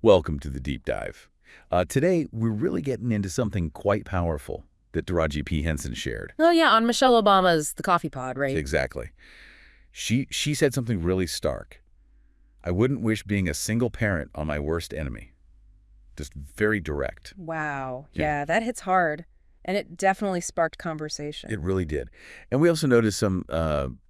Welcome to the deep dive. Today, we're really getting into something quite powerful that Taraji P. Henson shared. Oh, yeah, on Michelle Obama's The Coffee Pod, right? Exactly. She said something really stark. I wouldn't wish being a single parent on my worst enemy. Just very direct. Wow. Yeah. Yeah, that hits hard. And it definitely sparked conversation. It really did. And we also noticed some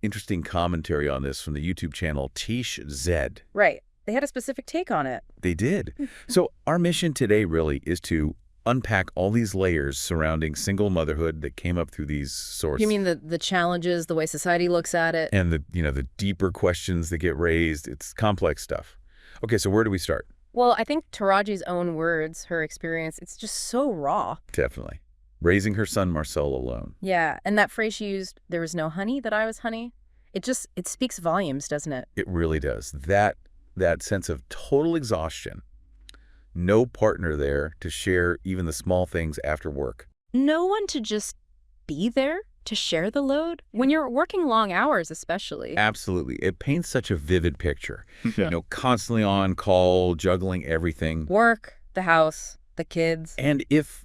interesting commentary on this from the YouTube channel Chisha. Right. They had a specific take on it. They did. So our mission today really is to unpack all these layers surrounding single motherhood that came up through these sources. You mean the challenges, the way society looks at it? And the deeper questions that get raised. It's complex stuff. Okay, so where do we start? Well, I think Taraji's own words, her experience, it's just so raw. Definitely. Raising her son Marcel alone. Yeah, and that phrase she used, there was no honey that I was honey, it speaks volumes, doesn't it? It really does. That sense of total exhaustion. No partner there to share even the small things after work. No one to just be there to share the load when you're working long hours, especially. Absolutely. It paints such a vivid picture. Yeah. Constantly on call, juggling everything. Work, the house, the kids. And if,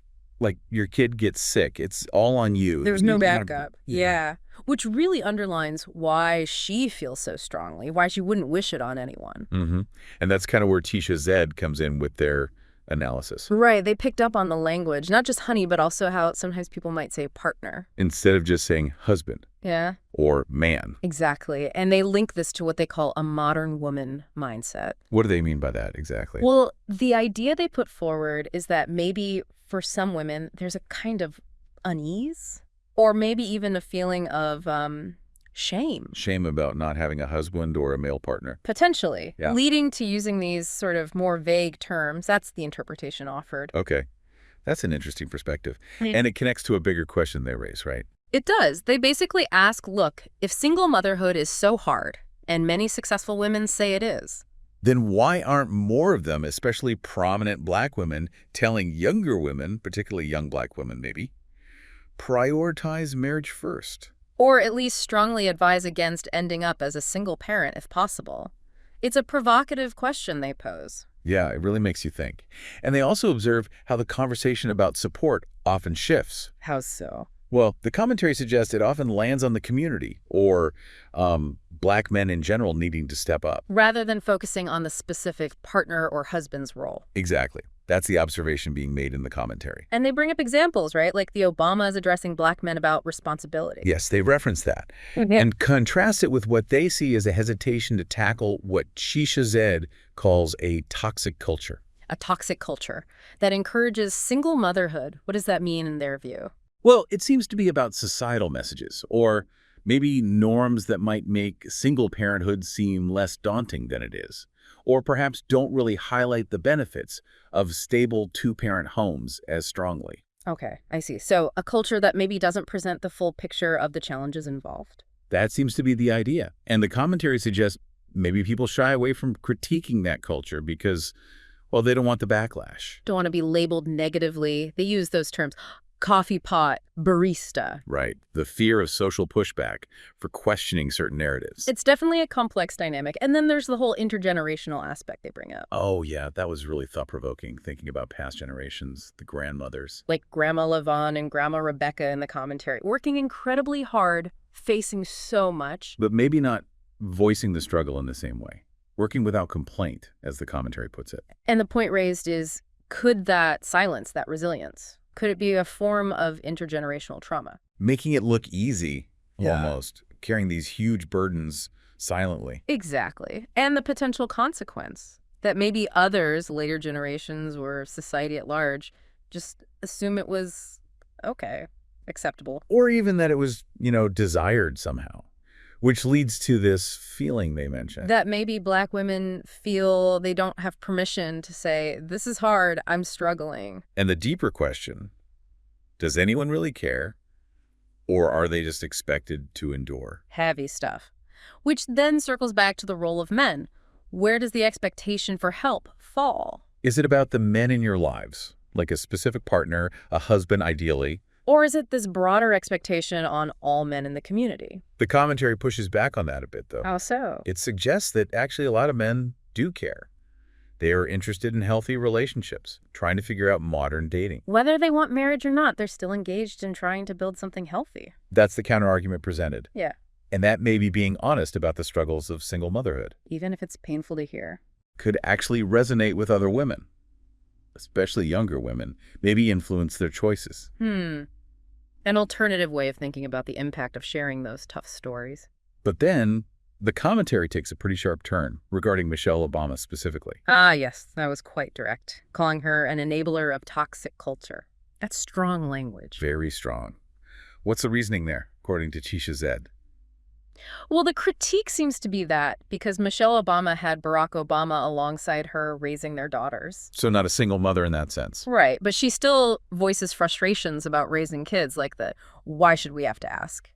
your kid gets sick, it's all on you. There's no You gotta- backup. Yeah. Which really underlines why she feels so strongly, why she wouldn't wish it on anyone. Mm-hmm. And that's kind of where Chisha comes in with their analysis. Right. They picked up on the language, not just honey, but also how sometimes people might say partner. Instead of just saying husband Yeah, or man. exactly. And they link this to what they call a modern woman mindset. What do they mean by that exactly? Well, the idea they put forward is that maybe for some women, there's a kind of unease or maybe even a feeling of shame. Shame about not having a husband or a male partner. Potentially, Yeah. leading to using these sort of more vague terms. That's the interpretation offered. Okay. That's an interesting perspective. Yeah. And it connects to a bigger question they raise, right? It does. They basically ask, look, if single motherhood is so hard, and many successful women say it is, Then why aren't more of them, especially prominent black women, telling younger women, particularly young black women maybe, prioritize marriage first? or at least strongly advise against ending up as a single parent if possible? It's a provocative question they pose. Yeah, it really makes you think. And they also observe how the conversation about support often shifts. How so? Well, the commentary suggests it often lands on the community or black men in general needing to step up. Rather than focusing on the specific partner or husband's role. Exactly. That's the observation being made in the commentary. And they bring up examples, right? Like the Obamas addressing black men about responsibility. Yes, they reference that. Mhm. And contrast it with what they see as a hesitation to tackle what Chisha calls a toxic culture. A toxic culture that encourages single motherhood. What does that mean in their view? Well, it seems to be about societal messages or maybe norms that might make single parenthood seem less daunting than it is, or perhaps don't really highlight the benefits of stable two-parent homes as strongly. Okay, I see. So a culture that maybe doesn't present the full picture of the challenges involved. That seems to be the idea. And the commentary suggests maybe people shy away from critiquing that culture because, well, they don't want the backlash. Don't want to be labeled negatively. They use those terms. Coffee pot, barista. Right. The fear of social pushback for questioning certain narratives. It's definitely a complex dynamic. And then there's the whole intergenerational aspect they bring up. Oh, yeah, that was really thought-provoking, thinking about past generations, the grandmothers. Like Grandma LaVon and Grandma Rebecca in the commentary, working incredibly hard, facing so much. But maybe not voicing the struggle in the same way. Working without complaint, as the commentary puts it. And the point raised is, could that silence that resilience? Could it be a form of intergenerational trauma? Making it look easy, Yeah. almost. Carrying these huge burdens silently. Exactly. And the potential consequence that maybe others, later generations or society at large, just assume it was okay, acceptable. Or even that it was, desired somehow. Which leads to this feeling they mentioned. That maybe black women feel they don't have permission to say, this is hard, I'm struggling. And the deeper question, does anyone really care? Or are they just expected to endure? Heavy stuff. Which then circles back to the role of men. Where does the expectation for help fall? Is it about the men in your lives, like a specific partner, a husband ideally? Or is it this broader expectation on all men in the community? The commentary pushes back on that a bit, though. How so? It suggests that actually a lot of men do care. They are interested in healthy relationships, trying to figure out modern dating. Whether they want marriage or not, they're still engaged in trying to build something healthy. That's the counterargument presented. Yeah. And that may be being honest about the struggles of single motherhood. Even if it's painful to hear. Could actually resonate with other women, especially younger women, maybe influence their choices. An alternative way of thinking about the impact of sharing those tough stories. But then, the commentary takes a pretty sharp turn regarding Michelle Obama specifically. Ah, yes, that was quite direct, calling her an enabler of toxic culture. That's strong language. Very strong. What's the reasoning there, according to Chisha Zed? Well, the critique seems to be that because Michelle Obama had Barack Obama alongside her raising their daughters. So not a single mother in that sense. Right, but she still voices frustrations about raising kids, like the "why should we have to ask?"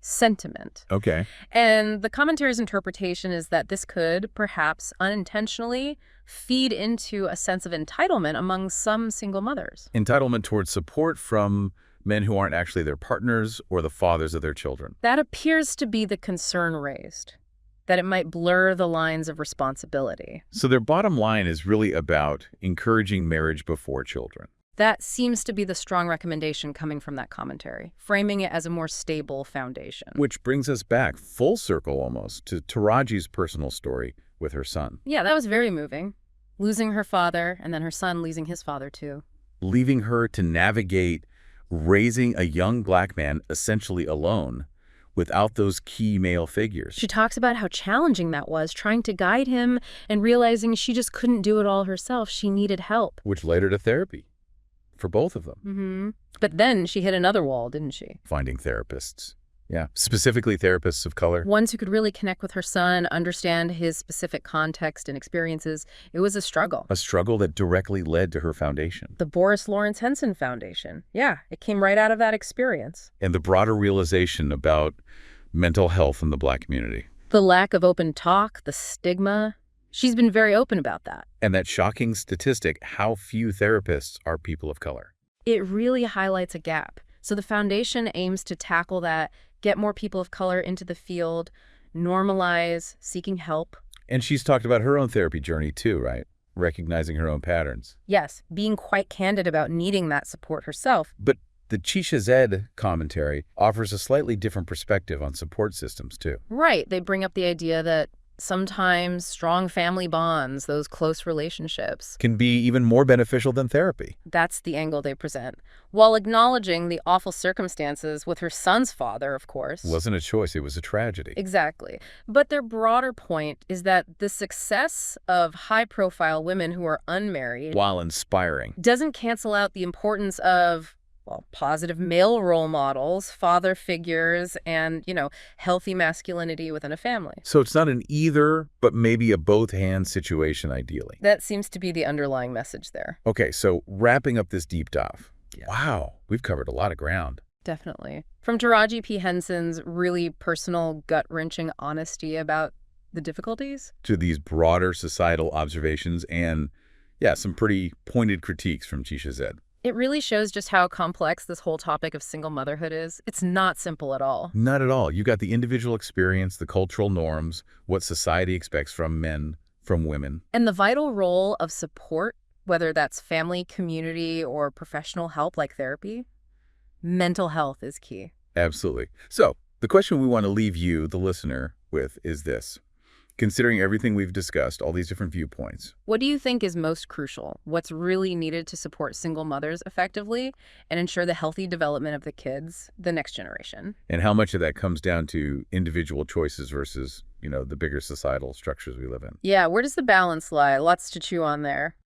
sentiment. Okay. And the commentary's interpretation is that this could, perhaps unintentionally, feed into a sense of entitlement among some single mothers. Entitlement towards support from men who aren't actually their partners or the fathers of their children. That appears to be the concern raised, that it might blur the lines of responsibility. So their bottom line is really about encouraging marriage before children. That seems to be the strong recommendation coming from that commentary, framing it as a more stable foundation. Which brings us back, full circle almost, to Taraji's personal story with her son. Yeah, that was very moving. Losing her father, and then her son losing his father too. Leaving her to navigate raising a young black man essentially alone without those key male figures. She talks about how challenging that was, trying to guide him and realizing she just couldn't do it all herself. She needed help. Which led her to therapy for both of them. But then she hit another wall, didn't she? Finding therapists. Yeah, specifically therapists of color. Ones who could really connect with her son, understand his specific context and experiences. It was a struggle. A struggle that directly led to her foundation. The Boris Lawrence Henson Foundation. Yeah, it came right out of that experience. And the broader realization about mental health in the black community. The lack of open talk, the stigma. She's been very open about that. And that shocking statistic, how few therapists are people of color. It really highlights a gap. So the foundation aims to tackle that, get more people of color into the field, normalize seeking help. And she's talked about her own therapy journey too, right? Recognizing her own patterns. Yes, being quite candid about needing that support herself. But the Chisha Zed commentary offers a slightly different perspective on support systems too. Right. They bring up the idea that sometimes strong family bonds, those close relationships, can be even more beneficial than therapy. That's the angle they present, while acknowledging the awful circumstances with her son's father, of course. It wasn't a choice, it was a tragedy. Exactly. But their broader point is that the success of high-profile women who are unmarried, while inspiring, doesn't cancel out the importance of, well, positive male role models, father figures, and, healthy masculinity within a family. So it's not an either, but maybe a both-hand situation ideally. That seems to be the underlying message there. Okay, so wrapping up this deep dive. Yeah. Wow, we've covered a lot of ground. Definitely. From Taraji P. Henson's really personal, gut-wrenching honesty about the difficulties, to these broader societal observations and, some pretty pointed critiques from Chisha Zed. It really shows just how complex this whole topic of single motherhood is. It's not simple at all. Not at all. You got the individual experience, the cultural norms, what society expects from men, from women. And the vital role of support, whether that's family, community, or professional help like therapy. Mental health is key. Absolutely. So the question we want to leave you, the listener, with is this. Considering everything we've discussed, all these different viewpoints, what do you think is most crucial? What's really needed to support single mothers effectively and ensure the healthy development of the kids, the next generation? And how much of that comes down to individual choices versus, the bigger societal structures we live in? Yeah, where does the balance lie? Lots to chew on there.